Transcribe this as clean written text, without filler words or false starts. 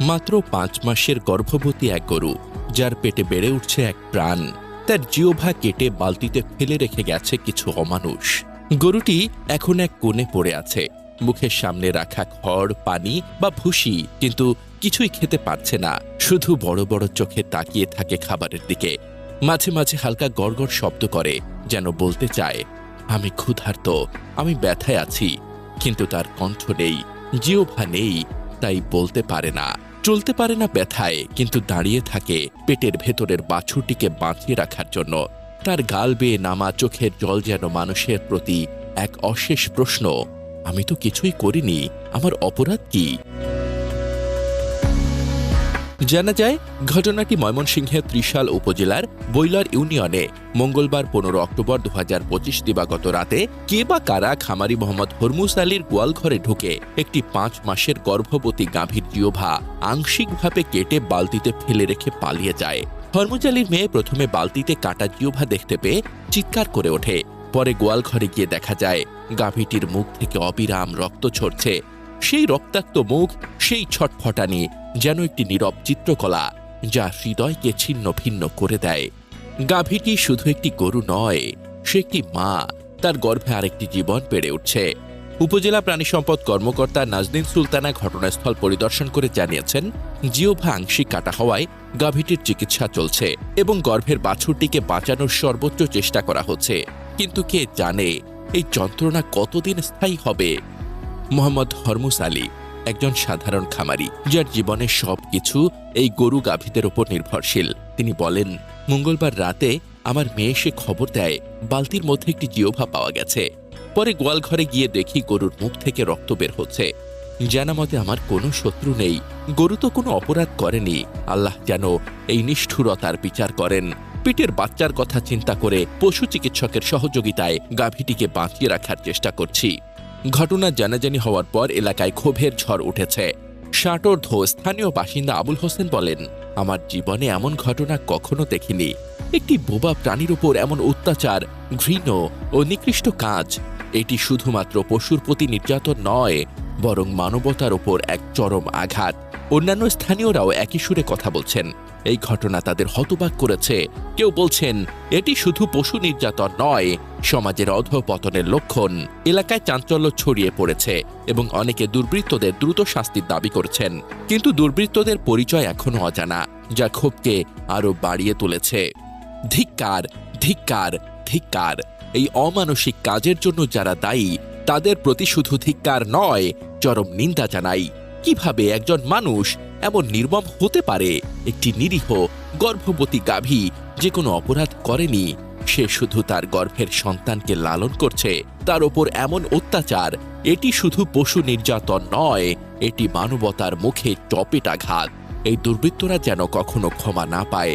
মাত্র ৫ মাসের গর্ভবতী এক গরু, যার পেটে বেড়ে উঠছে এক প্রাণ, তার জিহ্বা কেটে বালতিতে ফেলে রেখে গেছে কিছু অমানুষ। গরুটি এখন এক কোণে পড়ে আছে, মুখের সামনে রাখা খড়, পানি বা ভুসি, কিন্তু কিছুই খেতে পারছে না। শুধু বড় বড় চোখে তাকিয়ে থাকে খাবারের দিকে। মাঝে মাঝে হালকা গড়গড় শব্দ করে, যেন বলতে চায়, আমি ক্ষুধার্ত, আমি ব্যথায় আছি। কিন্তু তার কণ্ঠ নেই, জিহ্বা নেই, তাই বলতে পারে না। চলতে পারে না ব্যথায়, কিন্তু দাঁড়িয়ে থাকে পেটের ভেতরের বাছুরটিকে বাঁচিয়ে রাখার জন্য। তার গাল বেয়ে নামা চোখের জল যেন মানুষের প্রতি এক অশেষ প্রশ্ন, আমি তো কিছুই করিনি, আমার অপরাধ কি? জানা যায়, ঘটনাটি ময়মনসিংহের ত্রিশাল উপজেলার বৈলার ইউনিয়নে মঙ্গলবার ১৫ অক্টোবর ২০২৫ দিবাগত রাতে কে বা কারা খামারি মোহাম্মদ হরমুজ আলীর গোয়ালঘরে ঢুকে একটি ৫ মাসের গর্ভবতী গাভীর জিহ্বা আংশিকভাবে কেটে বালতিতে ফেলে রেখে পালিয়ে যায়। হরমুজ আলীর মেয়ে প্রথমে বালতিতে কাটা জিহ্বা দেখতে পেয়ে চিৎকার করে ওঠে। পরে গোয়ালঘরে গিয়ে দেখা যায় গাভীটির মুখ থেকে অবিরাম রক্ত ঝরছে। সেই রক্তাক্ত মুখ, সেই ছটফটানি যেন একটি নীরব চিত্রকলা, যা হৃদয়কে ছিন্ন ভিন্ন করে দেয়। গাভীটি শুধু একটি গরু নয়, সে একটি মা। তার গর্ভে আরেকটি জীবন বেড়ে উঠছে। উপজেলা প্রাণী সম্পদ কর্মকর্তা নাজনীন সুলতানা ঘটনাস্থল পরিদর্শন করে জানিয়েছেন, জিহ্বা আংশিক কাটা হওয়ায় গাভীটির চিকিৎসা চলছে এবং গর্ভের বাছুরটিকে বাঁচানোর সর্বোচ্চ চেষ্টা করা হচ্ছে। কিন্তু কে জানে এই যন্ত্রণা কতদিন স্থায়ী হবে? মোহাম্মদ হরমুজ আলী একজন সাধারণ খামারি, যার জীবনের সবকিছু এই গরু গাভীদের উপর নির্ভরশীল। তিনি বলেন, মঙ্গলবার রাতে আমার মেয়ে এসে খবর দেয় বালতির মধ্যে একটি জিহ্বা পাওয়া গেছে। পরে গোয়ালঘরে গিয়ে দেখি গরুর মুখ থেকে রক্ত বের হচ্ছে। জানা মতে আমার কোনো শত্রু নেই, গরু তো কোনো অপরাধ করেনি। আল্লাহ যেন এই নিষ্ঠুরতার বিচার করেন। পেটের বাচ্চার কথা চিন্তা করে পশু চিকিৎসকের সহযোগিতায় গাভীটিকে বাঁচিয়ে রাখার চেষ্টা করছি। ঘটনা জানাজানি হওয়ার পর এলাকায় ক্ষোভের ঝড় উঠেছে। ষাটোর্ধ্ব স্থানীয় বাসিন্দা আবুল হোসেন বলেন, আমার জীবনে এমন ঘটনা কখনো দেখিনি। একটি বোবা প্রাণীর উপর এমন অত্যাচার, ঘৃণ্য ও নিকৃষ্ট কাজ। এটি শুধুমাত্র পশুর প্রতি নির্যাতন নয়, বরং মানবতার উপর এক চরম আঘাত। অন্যান্য স্থানীয়রাও একই সুরে কথা বলছেন। এই ঘটনা তাদের হতবাক করেছে। কেউ বলছেন, এটি শুধু পশু নির্যাতন নয়, সমাজের অধঃপতনের লক্ষণ। এলাকায় চাঞ্চল্য ছড়িয়ে পড়েছে এবং অনেকে দুর্বৃত্তদের দ্রুত শাস্তির দাবি করছেন। কিন্তু দুর্বৃত্তদের পরিচয় এখনো অজানা, যা ক্ষোভকে আরও বাড়িয়ে তুলেছে। ধিক্কার, ধিক্কার, ধিক্কার! এই অমানসিক কাজের জন্য যারা দায়ী, তাদের প্রতি শুধু ধিক্কার নয়, চরম নিন্দা জানাই। কিভাবে একজন মানুষ এমন নির্মম হতে পারে? একটি নিরীহ গর্ভবতী গাভী যে কোনো অপরাধ করেনি, সে শুধু তার গর্ভের সন্তানকে লালন করছে। তার ওপর এমন অত্যাচার, এটি শুধু পশু নির্যাতন নয়, এটি মানবতার মুখে চপেটাঘাত। এই দুর্বৃত্তরা যেন কখনো ক্ষমা না পায়।